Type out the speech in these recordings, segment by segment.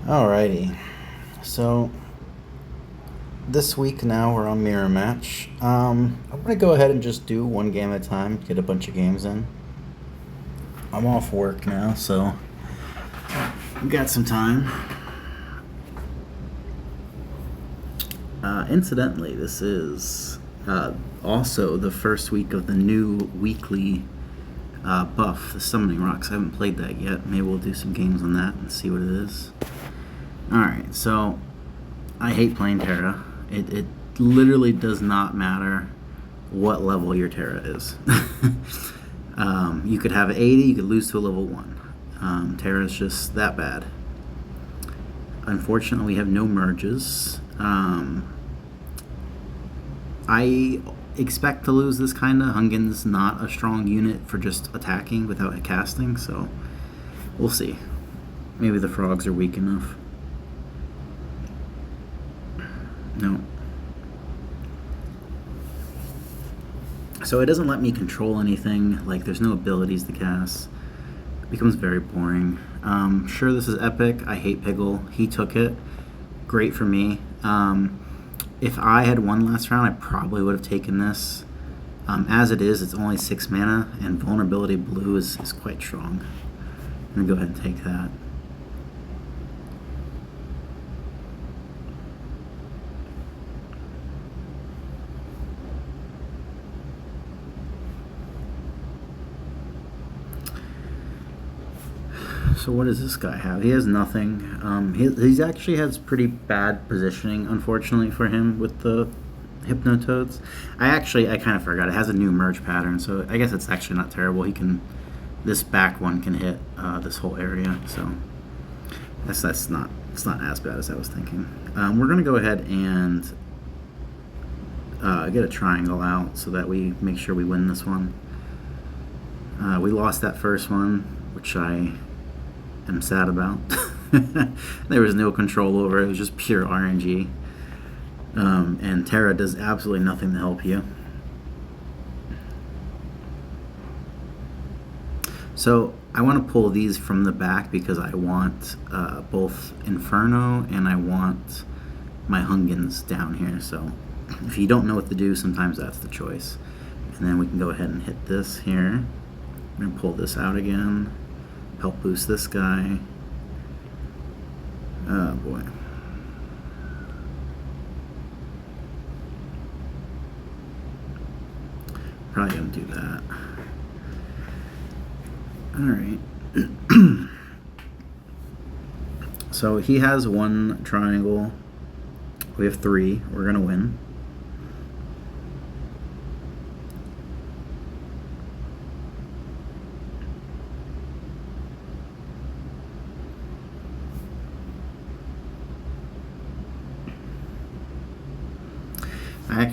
Alrighty, so this week now we're on mirror match. I'm gonna go ahead and just do one game at a time, get a bunch of games in. I'm off work now, so we got some time. Incidentally, this is also the first week of the new weekly buff, the Summoning Rocks. I haven't played that yet. Maybe we'll do some games on that and see what it is. Alright, so I hate playing Terra. It literally does not matter what level your Terra is. You could have 80, you could lose to a level 1. Terra is just that bad. Unfortunately, we have no merges. I expect to lose this kind of. Hungin's not a strong unit for just attacking without casting, so we'll see. Maybe the frogs are weak enough. No. So it doesn't let me control anything. Like, there's no abilities to cast. It becomes very boring. Sure, this is epic. I hate Piggle. He took it. Great for me. If I had won last round, I probably would have taken this. As it is, it's only 6 mana, and Vulnerability Blue is quite strong. I'm going to go ahead and take that. So what does this guy have? He has nothing. He actually has pretty bad positioning, unfortunately for him, with the Hypnotoads. I kind of forgot. It has a new merge pattern, so I guess it's actually not terrible. This back one can hit this whole area, so it's not as bad as I was thinking. We're gonna go ahead and get a triangle out so that we make sure we win this one. We lost that first one, which I am sad about. There was no control over it. It was just pure RNG. And Terra does absolutely nothing to help you. So I want to pull these from the back because I want both Inferno and I want my Hungins down here. So if you don't know what to do, sometimes that's the choice. And then we can go ahead and hit this here. I'm going to pull this out again. Help boost this guy. Oh boy. Probably gonna do that. Alright. So he has one triangle. We have 3. We're gonna win.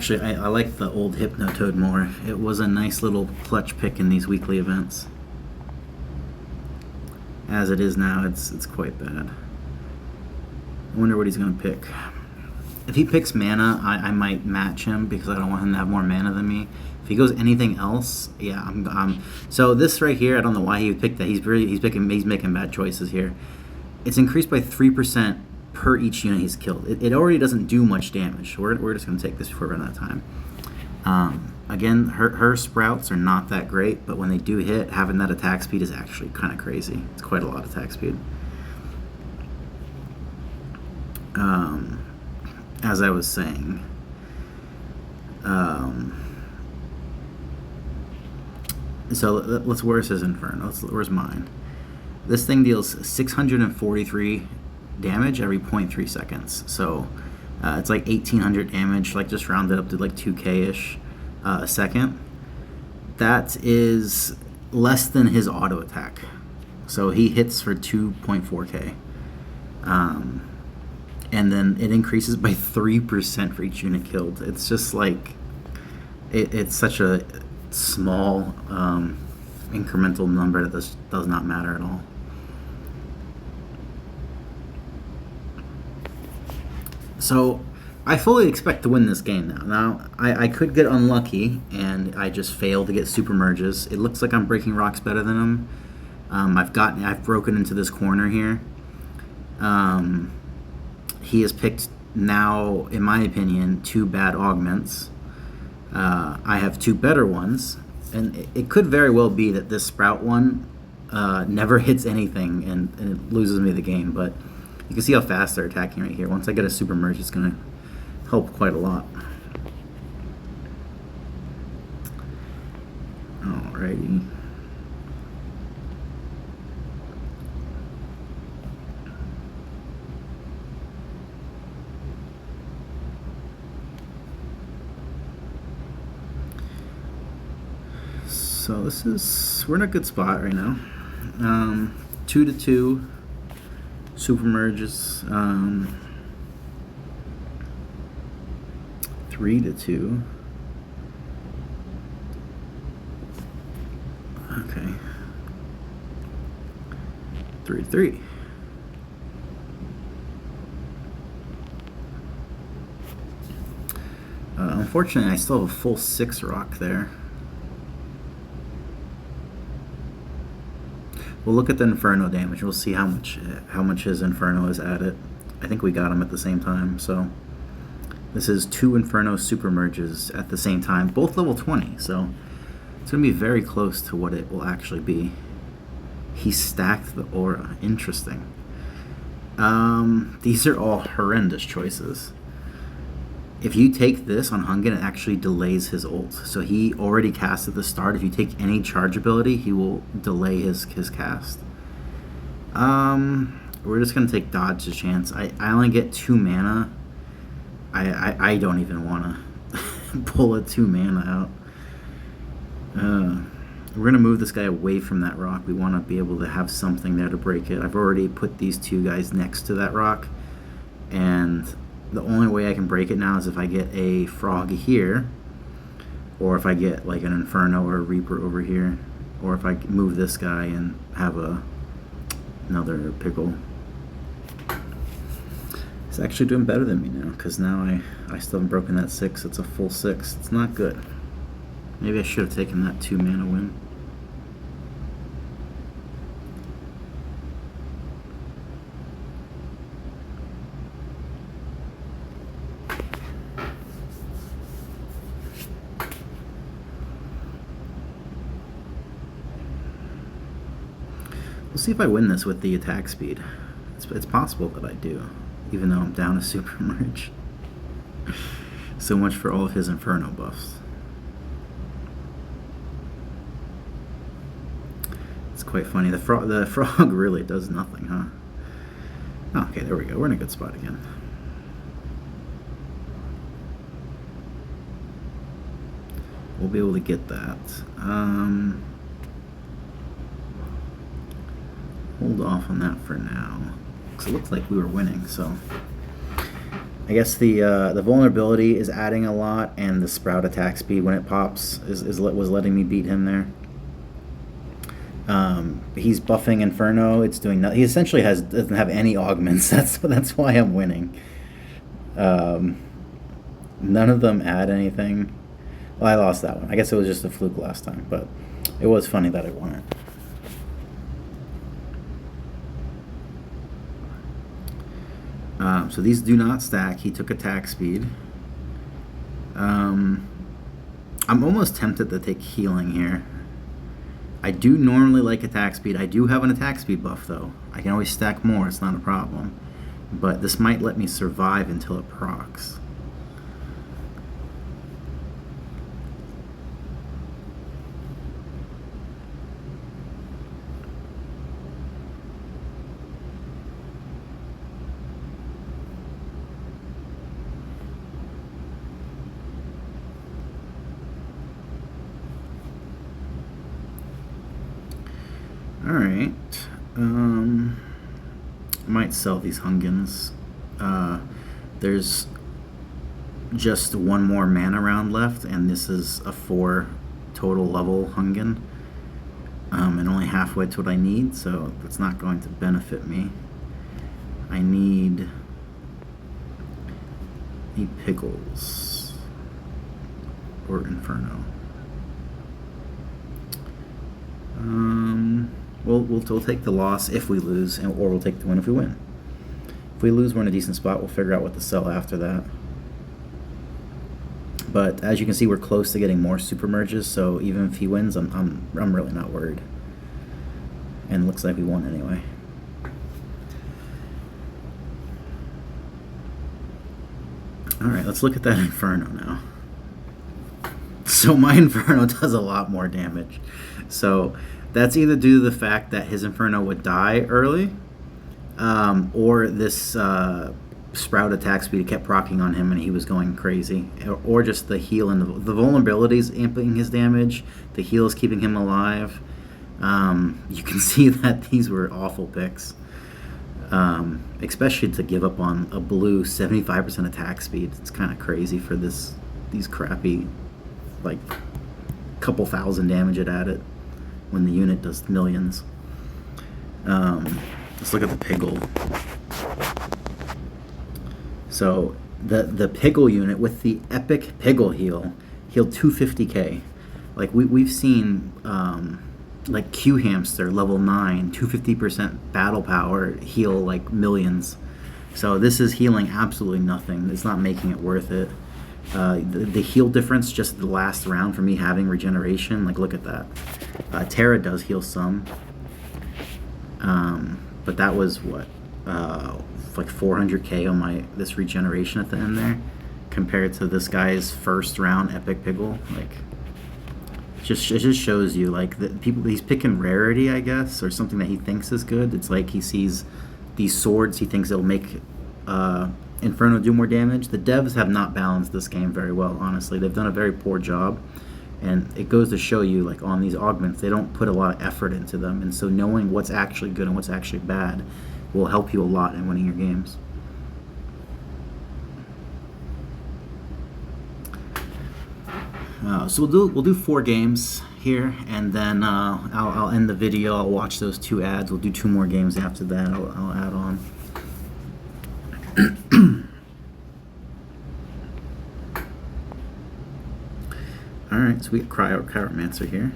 I like the old Hypnotoad more. It was a nice little clutch pick in these weekly events. As it is now, it's quite bad. I wonder what he's going to pick. If he picks mana, I might match him because I don't want him to have more mana than me. If he goes anything else, yeah, so this right here, I don't know why he would pick that. He's making bad choices here. It's increased by 3% per each unit he's killed. It already doesn't do much damage. We're just going to take this before we run out of time. Again, her sprouts are not that great, but when they do hit, having that attack speed is actually kind of crazy. It's quite a lot of attack speed. As I was saying, so where's his Inferno? Where's mine? This thing deals 643 damage every 0.3 seconds. So it's like 1800 damage, like just rounded up to like 2k-ish a second. That is less than his auto attack. So he hits for 2.4k. And then it increases by 3% for each unit killed. It's just like, it's such a small incremental number that this does not matter at all. So I fully expect to win this game now. Now, I could get unlucky and I just fail to get super merges. It looks like I'm breaking rocks better than him. I've broken into this corner here. He has picked now, in my opinion, two bad augments. I have two better ones, and it could very well be that this Sprout one never hits anything and it loses me the game, but you can see how fast they're attacking right here. Once I get a super merge, it's going to help quite a lot. Alrighty. So we're in a good spot right now. 2-2 super merges. 3-2. Okay. 3-3. Unfortunately, I still have a full 6 rock there. We'll look at the Inferno damage. We'll see how much his Inferno is at it. I think we got him at the same time. So this is 2 Inferno super merges at the same time, both level 20. So it's going to be very close to what it will actually be. He stacked the aura. Interesting. These are all horrendous choices. If you take this on Hungen, it actually delays his ult. So he already cast at the start. If you take any charge ability, he will delay his cast. We're just going to take dodge to chance. I only get 2 mana. I don't even want to pull a 2 mana out. We're going to move this guy away from that rock. We want to be able to have something there to break it. I've already put these 2 guys next to that rock. And the only way I can break it now is if I get a frog here, or if I get like an Inferno or a Reaper over here, or if I move this guy and have another pickle. It's actually doing better than me now, because now I still haven't broken that 6. It's a full 6. It's not good. Maybe I should have taken that 2 mana win. We'll see if I win this with the attack speed. It's possible that I do, even though I'm down a super merge. So much for all of his Inferno buffs. It's quite funny. The frog really does nothing, huh? Oh, okay, there we go. We're in a good spot again. We'll be able to get that. Hold off on that for now, because it looks like we were winning. So I guess the vulnerability is adding a lot, and the Sprout attack speed when it pops was letting me beat him there. He's buffing Inferno. It's doing nothing. He essentially doesn't have any augments. That's why I'm winning. None of them add anything. Well, I lost that one. I guess it was just a fluke last time, but it was funny that I won it. So these do not stack. He took attack speed. I'm almost tempted to take healing here. I do normally like attack speed. I do have an attack speed buff, though. I can always stack more. It's not a problem. But this might let me survive until it procs. Alright, I might sell these Hungens. There's just 1 more mana round left, and this is a 4 total level Hungen, and only halfway to what I need, so that's not going to benefit me. I need pickles or Inferno. We'll take the loss if we lose, or we'll take the win if we win. we lose, we're in a decent spot. We'll figure out what to sell after that. But as you can see, we're close to getting more super merges, so even if he wins, I'm really not worried. And it looks like we won anyway. Alright, let's look at that Inferno now. So my Inferno does a lot more damage. So that's either due to the fact that his Inferno would die early, or this Sprout attack speed kept proccing on him and he was going crazy, or just the heal and the vulnerability is amping his damage. The heal is keeping him alive. You can see that these were awful picks, especially to give up on a blue 75% attack speed. It's kind of crazy for these crappy, like, couple thousand damage it added when the unit does millions. Let's look at the Piggle. So the Piggle unit with the epic Piggle heal healed 250k. Like we've seen like Q Hamster level 9 250% battle power heal like millions. So this is healing absolutely nothing. It's not making it worth it. The heal difference just the last round for me having regeneration, like look at that. Terra does heal some, but that was what, like 400k on this regeneration at the end there, compared to this guy's first round epic Piggle. Like, it just shows you like he's picking rarity, I guess, or something that he thinks is good. It's like he sees these swords, he thinks it'll make Inferno do more damage. The devs have not balanced this game very well, honestly. They've done a very poor job, and it goes to show you, like, on these augments, they don't put a lot of effort into them, and so knowing what's actually good and what's actually bad will help you a lot in winning your games. So we'll do 4 games here, and then I'll end the video. I'll watch those 2 ads. We'll do 2 more games after that. I'll add on. Alright, so we got Chiromancer here.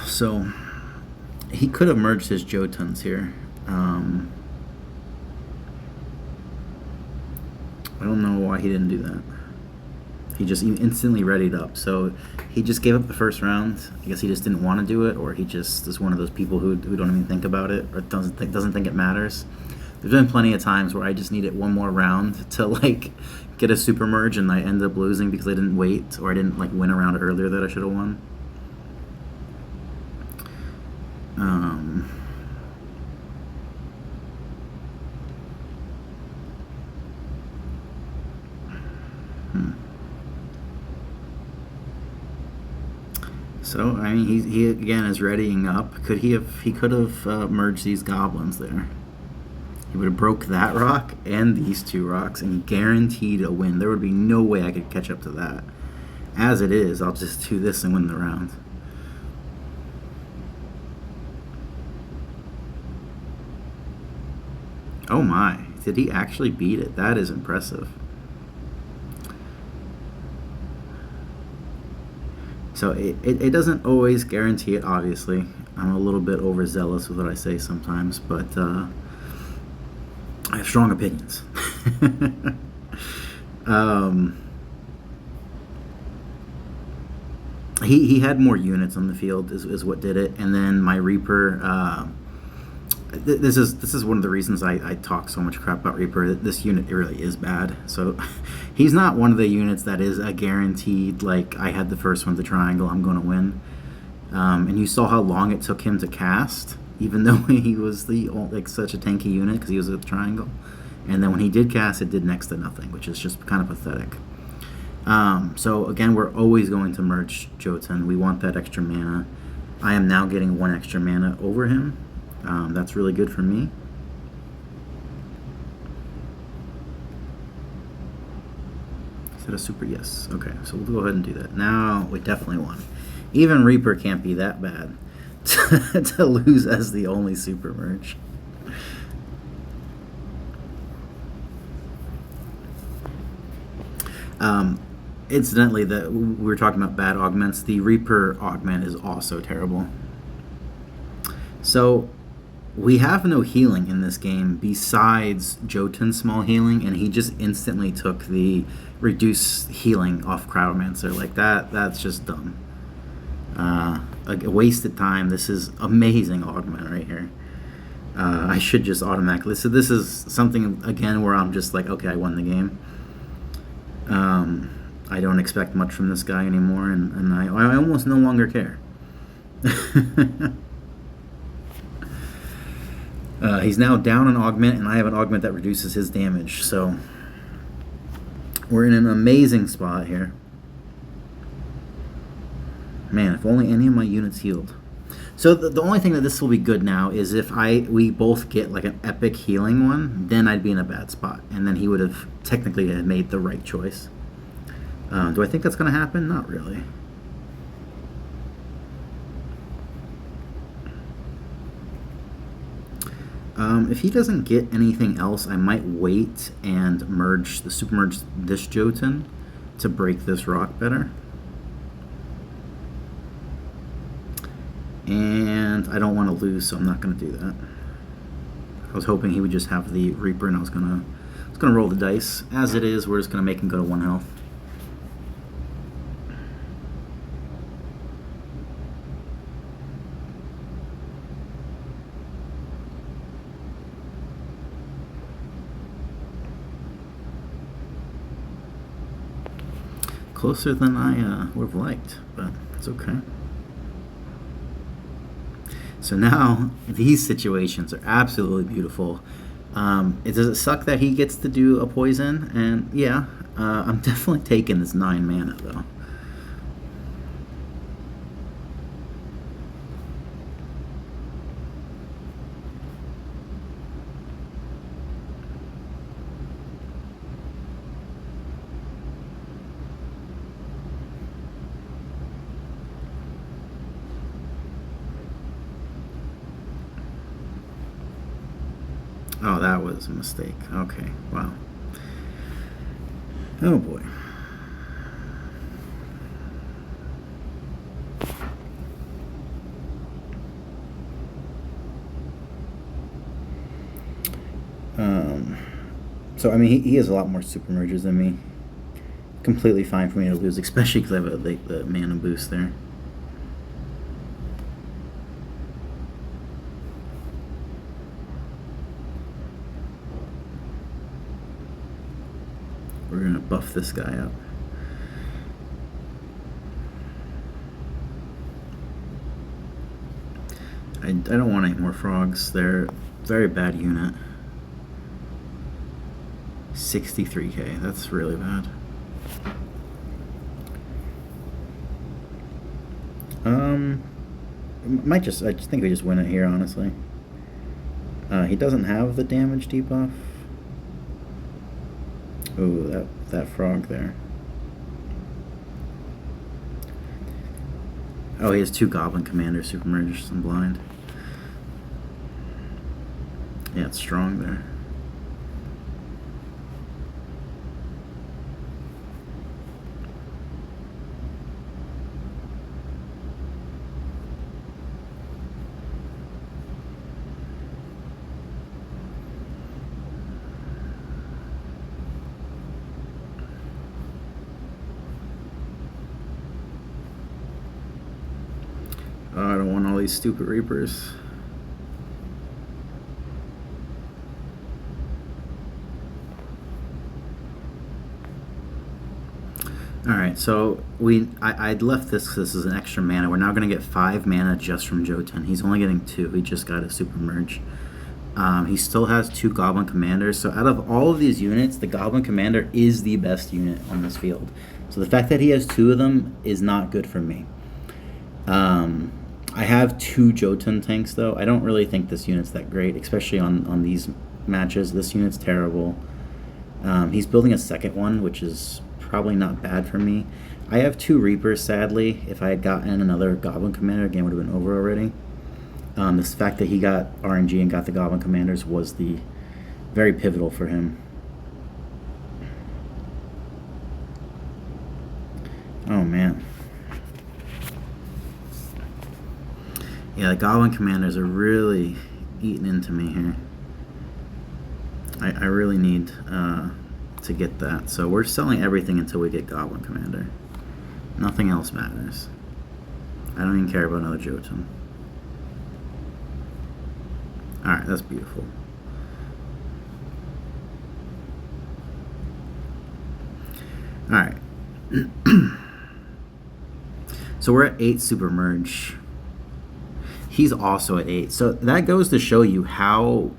So he could have merged his Jotuns here. I don't know why he didn't do that. He just instantly readied up. So he just gave up the first round. I guess he just didn't want to do it, or he just is one of those people who don't even think about it, or doesn't think it matters. There's been plenty of times where I just needed one more round to like get a super merge, and I ended up losing because I didn't wait, or I didn't like win a round earlier that I should have won. So I mean, he again is readying up. He could have merged these goblins there. He would have broke that rock and these 2 rocks and guaranteed a win. There would be no way I could catch up to that. As it is, I'll just do this and win the round. Oh my, did he actually beat it? That is impressive. So it doesn't always guarantee it, obviously. I'm a little bit overzealous with what I say sometimes, but I have strong opinions. He had more units on the field is what did it, and then my Reaper. This is one of the reasons I talk so much crap about Reaper. This unit really is bad. So he's not one of the units that is a guaranteed, like, I had the first one, the triangle, I'm going to win. And you saw how long it took him to cast, even though he was such a tanky unit because he was a triangle. And then when he did cast, it did next to nothing, which is just kind of pathetic. So again, we're always going to merge Jotun. We want that extra mana. I am now getting 1 extra mana over him. That's really good for me. Is that a super? Yes. Okay, so we'll go ahead and do that. Now we definitely won. Even Reaper can't be that bad to lose as the only super merge. Incidentally, we were talking about bad augments. The Reaper augment is also terrible. So we have no healing in this game besides Jotun's small healing, and he just instantly took the reduce healing off Crowdmancer. Like that's just dumb. A wasted time. This is amazing augment right here. I should just automatically. So this is something again where I'm just like, okay, I won the game. I don't expect much from this guy anymore, and I almost no longer care. He's now down an augment, and I have an augment that reduces his damage. So we're in an amazing spot here. Man, if only any of my units healed. So the only thing that this will be good now is if we both get like an epic healing one, then I'd be in a bad spot, and then he would have technically made the right choice. Do I think that's going to happen? Not really. If he doesn't get anything else, I might wait and super merge this Jotun to break this rock better. And I don't want to lose, so I'm not going to do that. I was hoping he would just have the Reaper, and I was going to roll the dice. As it is, we're just going to make him go to 1 health. Closer than I would have liked, but it's okay. So now these situations are absolutely beautiful. Does it suck that he gets to do a poison? And yeah, I'm definitely taking this 9 mana though. Oh, that was a mistake. Okay, wow. Oh boy. So I mean, he has a lot more super mergers than me. Completely fine for me to lose, especially because I have the mana boost there. We're gonna buff this guy up. I don't want any more frogs. They're a very bad unit. 63k. That's really bad. I just think we just win it here, honestly. He doesn't have the damage debuff. Ooh, that frog there. Oh, he has 2 Goblin Commander super mergers. I'm blind. Yeah, it's strong there. Oh, I don't want all these stupid Reapers. Alright, so I'd left this because this is an extra mana. We're now going to get 5 mana just from Jotun. He's only getting 2. He just got a super merge. He still has 2 Goblin Commanders. So out of all of these units, the Goblin Commander is the best unit on this field. So the fact that he has 2 of them is not good for me. I have 2 Jotun tanks, though. I don't really think this unit's that great, especially on these matches. This unit's terrible. He's building a second one, which is probably not bad for me. I have 2 Reapers, sadly. If I had gotten another Goblin Commander, the game would have been over already. This fact that he got RNG and got the Goblin Commanders was very pivotal for him. Oh man. Yeah, the Goblin Commanders are really eating into me here. I really need to get that. So we're selling everything until we get Goblin Commander. Nothing else matters. I don't even care about another Jotun. Alright, that's beautiful. Alright. So we're at 8 Super Merge. He's also at 8. So that goes to show you how...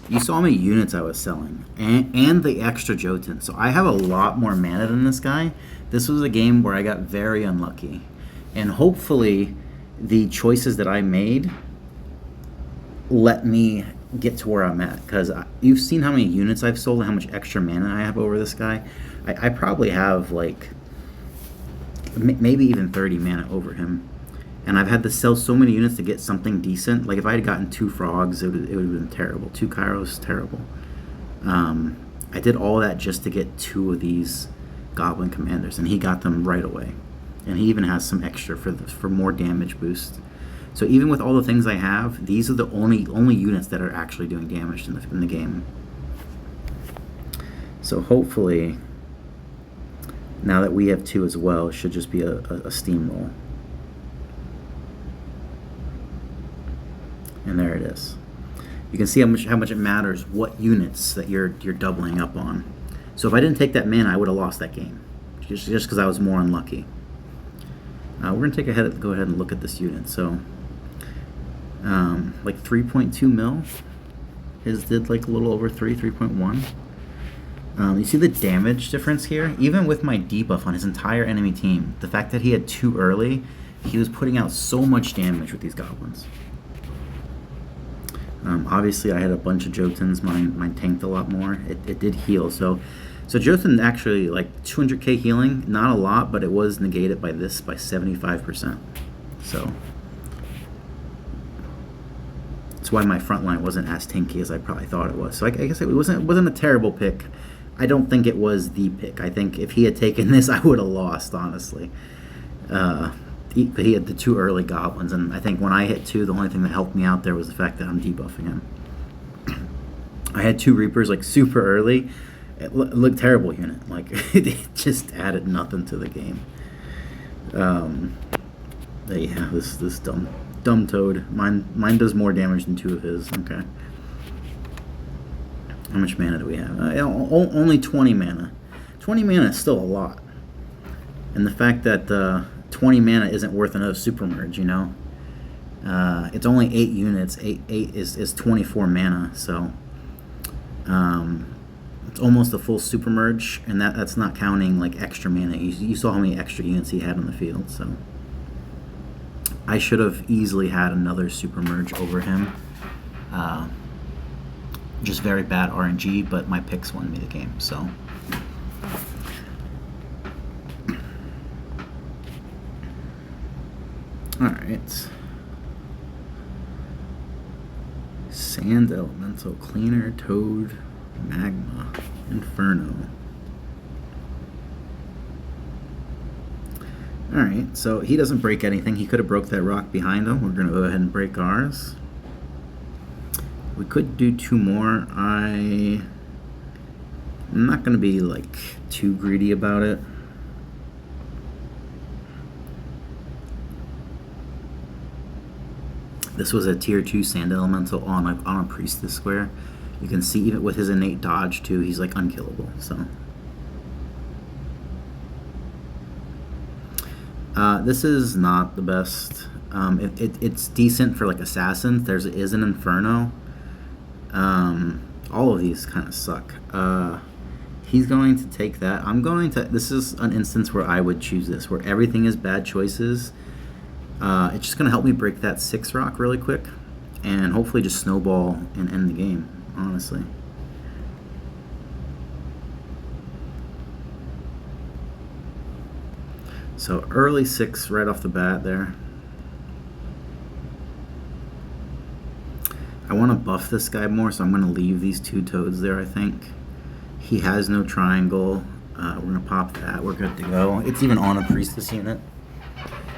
you saw how many units I was selling. And the extra Jotun. So I have a lot more mana than this guy. This was a game where I got very unlucky. And hopefully the choices that I made let me get to where I'm at. Because you've seen how many units I've sold and how much extra mana I have over this guy. I probably have like maybe even 30 mana over him. And I've had to sell so many units to get something decent. Like if I had gotten 2 frogs, it would have been terrible. 2 Kairos, terrible. I did all that just to get 2 of these Goblin Commanders, and he got them right away. And he even has some extra for more damage boost. So even with all the things I have, these are the only units that are actually doing damage in the game. So hopefully, now that we have 2 as well, it should just be a steamroll. And there it is. You can see how much it matters what units that you're doubling up on. So if I didn't take that mana, I would have lost that game, just because I was more unlucky. We're gonna go ahead and look at this unit. So, like 3.2 mil. His did like a little over 3.1. You see the damage difference here? Even with my debuff on his entire enemy team, the fact that he had 2 early, he was putting out so much damage with these goblins. Obviously, I had a bunch of Jotuns. Mine tanked a lot more. It did heal. So Jotun actually, like 200k healing, not a lot, but it was negated by this by 75%. So that's why my front line wasn't as tanky as I probably thought it was. So I guess it wasn't a terrible pick. I don't think it was the pick. I think if he had taken this, I would have lost, honestly. He had the 2 early goblins, and I think when I hit 2, the only thing that helped me out there was the fact that I'm debuffing him. I had 2 Reapers like super early. It looked terrible unit. Like it just added nothing to the game. Yeah, this dumb toad. Mine does more damage than 2 of his. Okay. How much mana do we have? Only 20 mana. 20 mana is still a lot. And the fact that 20 mana isn't worth another super merge, you know? It's only 8 units. 8 is 24 mana, so it's almost a full super merge, and that's not counting like extra mana. You saw how many extra units he had on the field, so I should have easily had another super merge over him. Just very bad RNG, but my picks won me the game, so. Alright. Sand Elemental, Cleaner, Toad, Magma, Inferno. Alright, so he doesn't break anything. He could have broke that rock behind him. We're going to go ahead and break ours. We could do 2 more. I'm not going to be like too greedy about it. This was a tier 2 Sand Elemental on a Priestess square. You can see even with his innate dodge too, he's like unkillable. So this is not the best. It's decent for like assassins. There is an Inferno. All of these kind of suck. He's going to take that. This is an instance where I would choose this, where everything is bad choices. It's just going to help me break that 6 rock really quick, and hopefully just snowball and end the game, honestly. So early 6 right off the bat there. I want to buff this guy more, so I'm going to leave these 2 toads there, I think. He has no triangle. We're going to pop that. We're good to go. It's even on a priestess unit.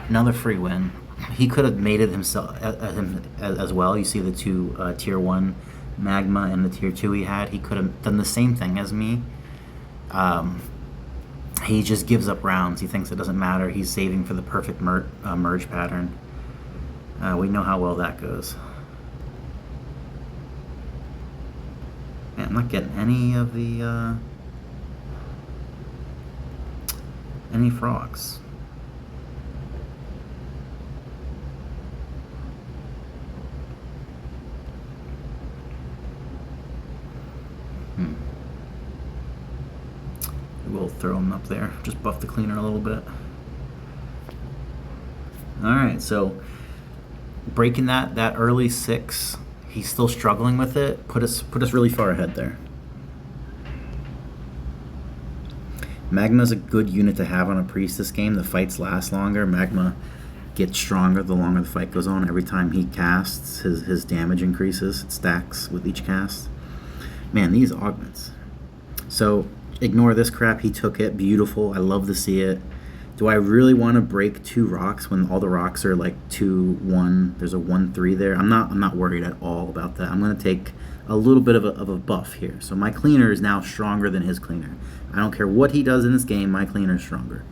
Another free win. He could have made it himself as well. You see the two tier 1 magma and the tier 2 he had. He could have done the same thing as me. He just gives up rounds. He thinks it doesn't matter. He's saving for the perfect merge pattern. We know how well that goes. Man, I'm not getting any of the any frogs. We'll throw him up there. Just buff the cleaner a little bit. Alright, so breaking that early 6, he's still struggling with it. Put us really far ahead there. Magma's a good unit to have on a priestess game. The fights last longer. Magma gets stronger the longer the fight goes on. Every time he casts, his damage increases. It stacks with each cast. Man, these augments. So ignore this crap. He took it. Beautiful. I love to see it. Do I really want to break 2 rocks when all the rocks are like 2-1? There's a 1-3 there. I'm not worried at all about that. I'm going to take a little bit of a buff here. So my cleaner is now stronger than his cleaner. I don't care what he does in this game. My cleaner is stronger.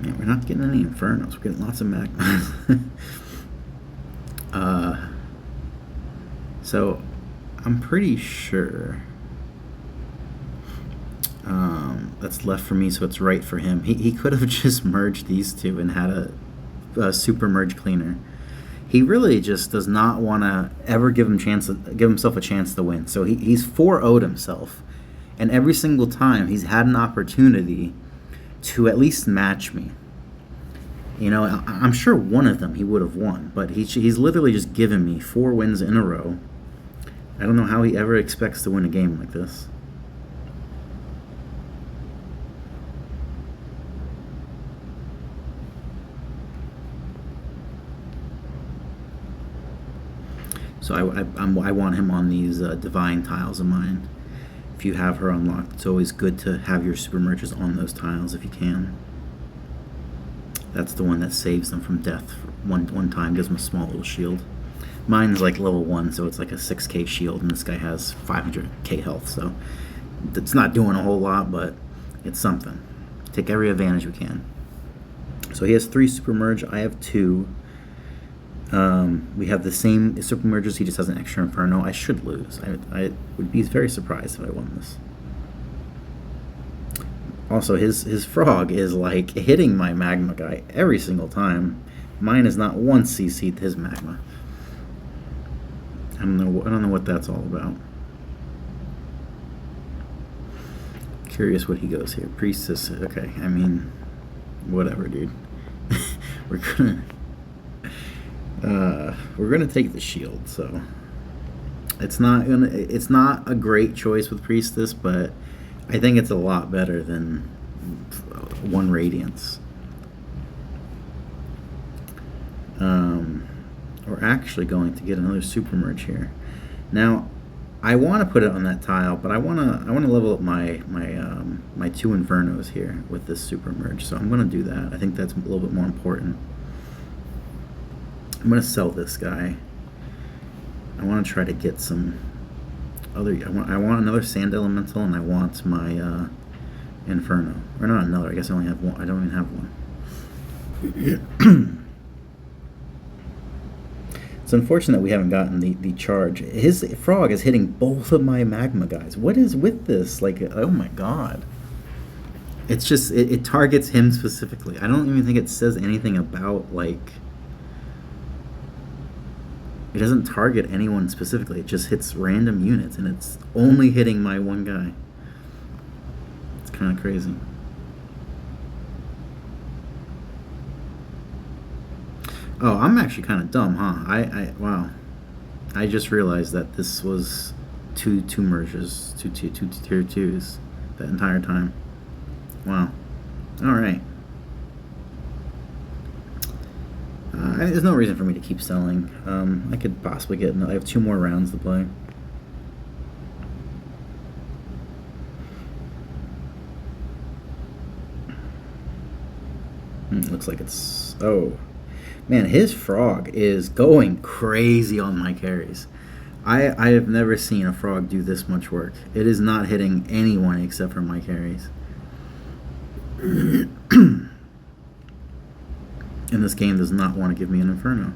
Yeah, we're not getting any infernos. We're getting lots of magmas. So I'm pretty sure that's left for me, so it's right for him. He could have just merged these two and had a super merge cleaner. He really just does not want to ever give himself a chance to win. So he's 4-0'd himself, and every single time he's had an opportunity to at least match me. You know, I'm sure one of them he would have won, but he's literally just given me 4 wins in a row. I don't know how he ever expects to win a game like this. So I want him on these divine tiles of mine. If you have her unlocked, it's always good to have your super merges on those tiles if you can. That's the one that saves them from death one time, gives them a small little shield. Mine's like level 1, so it's like a 6k shield, and this guy has 500k health, so it's not doing a whole lot, but it's something. Take every advantage we can. So he has 3 super merge, I have 2. We have the same super merges, he just has an extra inferno. I should lose. I would be very surprised if I won this. Also, his frog is like hitting my magma guy every single time. Mine is not once CC'd his magma. I don't know what that's all about. Curious what he goes here. Priestess. Okay, I mean, whatever, dude. We're gonna take the shield. So it's not a great choice with Priestess, but I think it's a lot better than 1 Radiance. We're actually going to get another super merge here. Now, I want to put it on that tile, but I want to level up my 2 Infernos here with this super merge. So I'm going to do that. I think that's a little bit more important. I'm going to sell this guy. I want to try to get some other. I want another Sand Elemental, and I want my Inferno. Or not another. I guess I only have one. I don't even have one. It's unfortunate we haven't gotten the charge. His frog is hitting both of my magma guys. What is with this? Like, oh my god. It's just, it targets him specifically. I don't even think it says anything about, like, it doesn't target anyone specifically. It just hits random units, and it's only hitting my one guy. It's kind of crazy. Oh, I'm actually kind of dumb, huh? Wow. I just realized that this was two merges, two tier twos that entire time. Wow. All right. There's no reason for me to keep selling. I could possibly get. I have 2 more rounds to play. Looks like it's. Oh, man, his frog is going crazy on my carries. I have never seen a frog do this much work. It is not hitting anyone except for my carries. And this game does not want to give me an Inferno.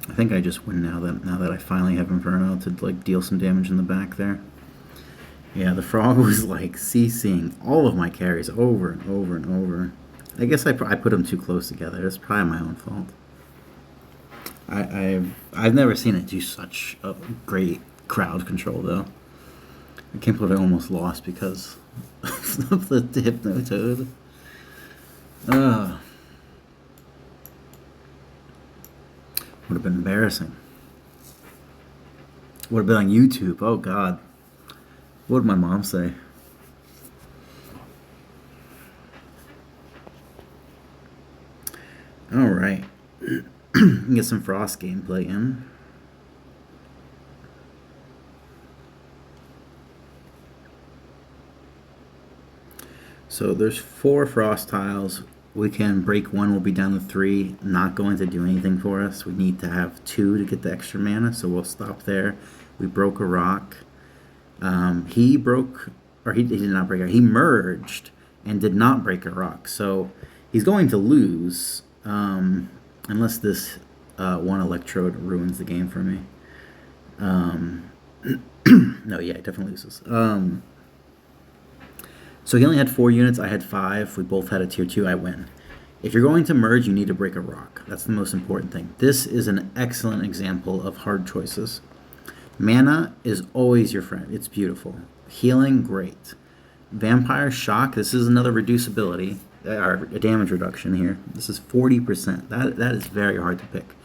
I think I just win now that I finally have Inferno to like deal some damage in the back there. Yeah, the frog was like CCing all of my carries over and over and over. I guess I put them too close together. It's probably my own fault. I've never seen it do such a great crowd control though. I can't believe I almost lost because of the Hypnotoad. Would have been embarrassing. Would have been on YouTube. Oh God. What would my mom say? All right. Get some Frost gameplay in. So there's 4 Frost tiles. We can break 1, we'll be down to 3. Not going to do anything for us. We need to have 2 to get the extra mana, so we'll stop there. We broke a rock. He broke, or he did not break it. He merged and did not break a rock. So he's going to lose unless this 1 electrode ruins the game for me. No, yeah, he definitely loses. So he only had 4 units, I had 5. We both had a tier 2, I win. If you're going to merge, you need to break a rock. That's the most important thing. This is an excellent example of hard choices. Mana is always your friend. It's beautiful. Healing, great. Vampire Shock, this is another reducibility, or a damage reduction here. This is 40%. That is very hard to pick.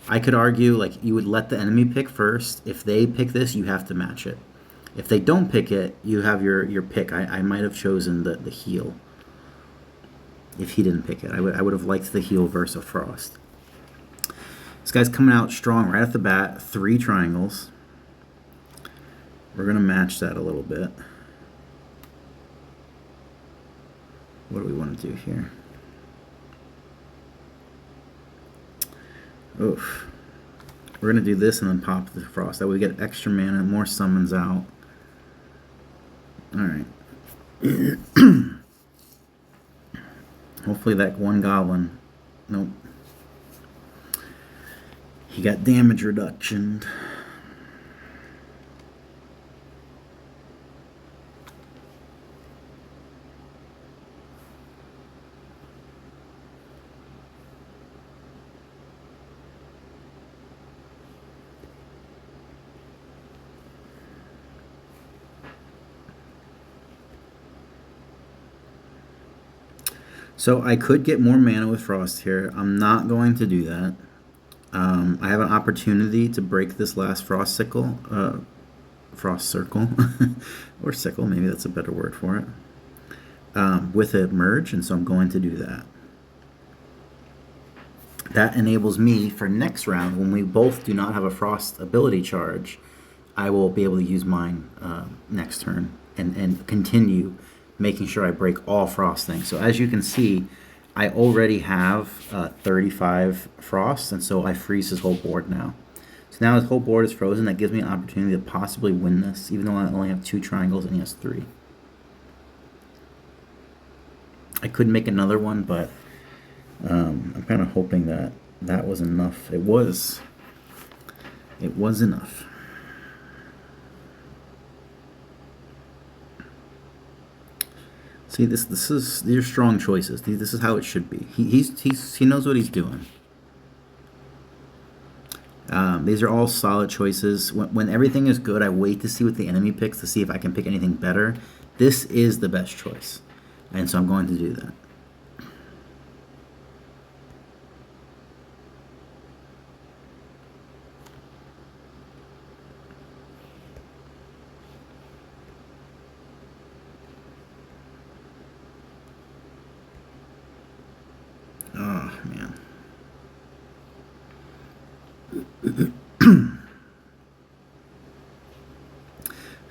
I could argue like you would let the enemy pick first. If they pick this, you have to match it. If they don't pick it, you have your pick. I might have chosen the heal. If he didn't pick it, I would have liked the heal versus a Frost. This guy's coming out strong right off the bat. 3 triangles. We're going to match that a little bit. What do we want to do here? Oof. We're going to do this and then pop the Frost. That way we get extra mana, more summons out. Alright. Hopefully that 1 goblin. Nope. He got damage reduction. So I could get more mana with Frost here. I'm not going to do that. I have an opportunity to break this last Frost Circle, or Sickle, maybe that's a better word for it, with a merge, and so I'm going to do that. That enables me for next round, when we both do not have a Frost ability charge, I will be able to use mine next turn and continue making sure I break all Frost things. So as you can see, I already have 35 Frost, and so I freeze his whole board now. So now his whole board is frozen. That gives me an opportunity to possibly win this, even though I only have 2 triangles and he has 3. I could make another one, but I'm kind of hoping that that was enough. It was. It was enough. See, these are strong choices. This is how it should be. He knows what he's doing. These are all solid choices. When everything is good, I wait to see what the enemy picks to see if I can pick anything better. This is the best choice, and so I'm going to do that. Oh, man.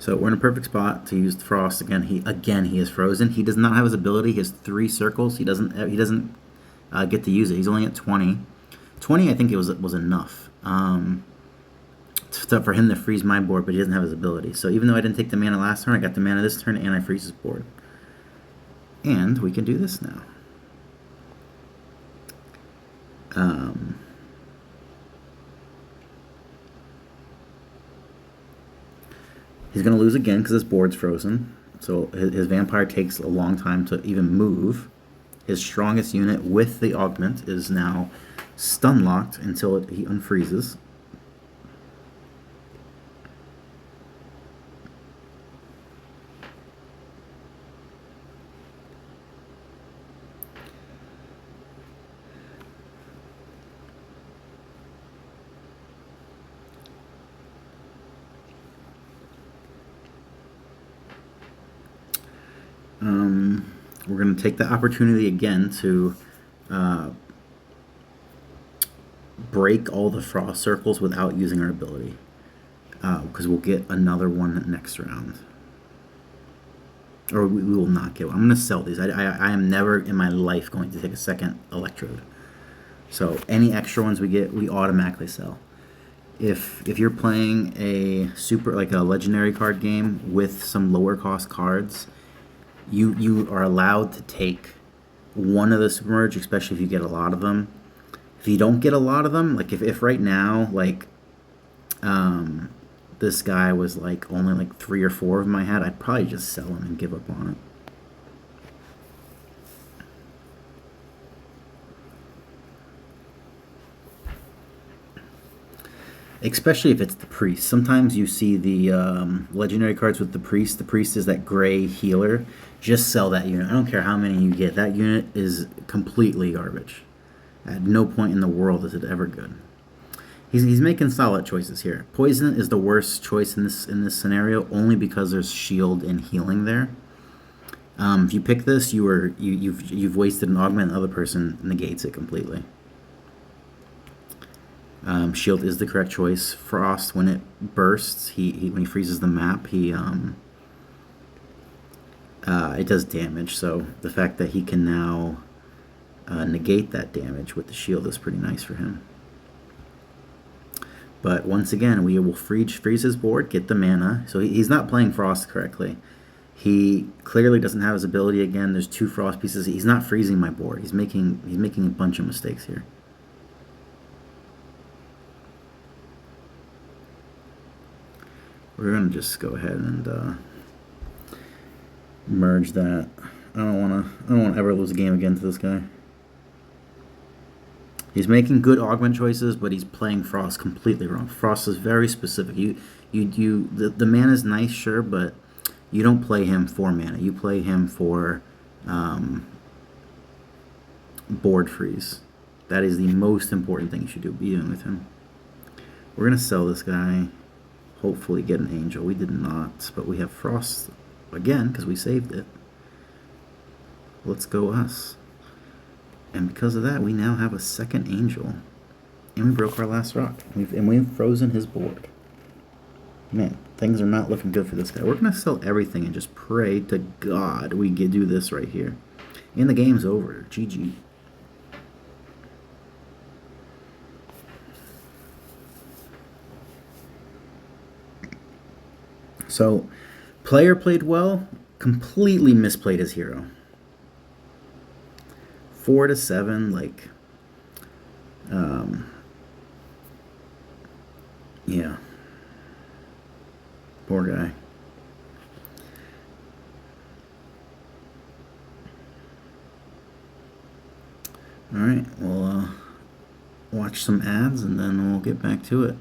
So we're in a perfect spot to use the frost again. He is frozen. He does not have his ability. He has 3 circles. He doesn't get to use it. He's only at 20. 20, I think it was enough for him to freeze my board, but he doesn't have his ability. So even though I didn't take the mana last turn, I got the mana this turn, and I freeze his board. And we can do this now. He's going to lose again because his board's frozen. So his vampire takes a long time to even move. His strongest unit with the augment is now stun locked until he unfreezes. We're going to take the opportunity again to break all the frost circles without using our ability, because we'll get another one next round. Or we will not get one. I'm going to sell these. I am never in my life going to take a second electrode. So any extra ones we get, we automatically sell. If you're playing a a legendary card game with some lower cost cards, you are allowed to take one of the submerge, especially if you get a lot of them. If you don't get a lot of them, like if right now, like this guy was like only like 3 or 4 of them I had, I'd probably just sell him and give up on it. Especially if it's the priest. Sometimes you see the legendary cards with the priest. The priest is that gray healer. Just sell that unit. I don't care how many you get. That unit is completely garbage. At no point in the world is it ever good. He's making solid choices here. Poison is the worst choice in this scenario, only because there's shield and healing there. If you pick this, you've wasted an augment. The other person negates it completely. Shield is the correct choice. Frost, when it bursts, when he freezes the map, it does damage. So the fact that he can now negate that damage with the shield is pretty nice for him. But once again, we will freeze his board, get the mana. So he's not playing Frost correctly. He clearly doesn't have his ability again. There's 2 Frost pieces. He's not freezing my board. He's making a bunch of mistakes here. We're gonna just go ahead and merge that. I don't want to ever lose a game again to this guy. He's making good augment choices, but he's playing Frost completely wrong. Frost is very specific. The mana is nice, sure, but you don't play him for mana. You play him for board freeze. That is the most important thing you should be doing with him. We're gonna sell this guy. Hopefully get an angel. We did not, but we have Frost again because we saved it. Let's go us. And because of that, we now have a second angel. And we broke our last rock. We've frozen his board. Man, things are not looking good for this guy. We're going to sell everything and just pray to God we do this right here. And the game's over. GG. So, player played well, completely misplayed his hero. 4 to 7, like, Yeah. Poor guy. All right. Well, watch some ads and then we'll get back to it.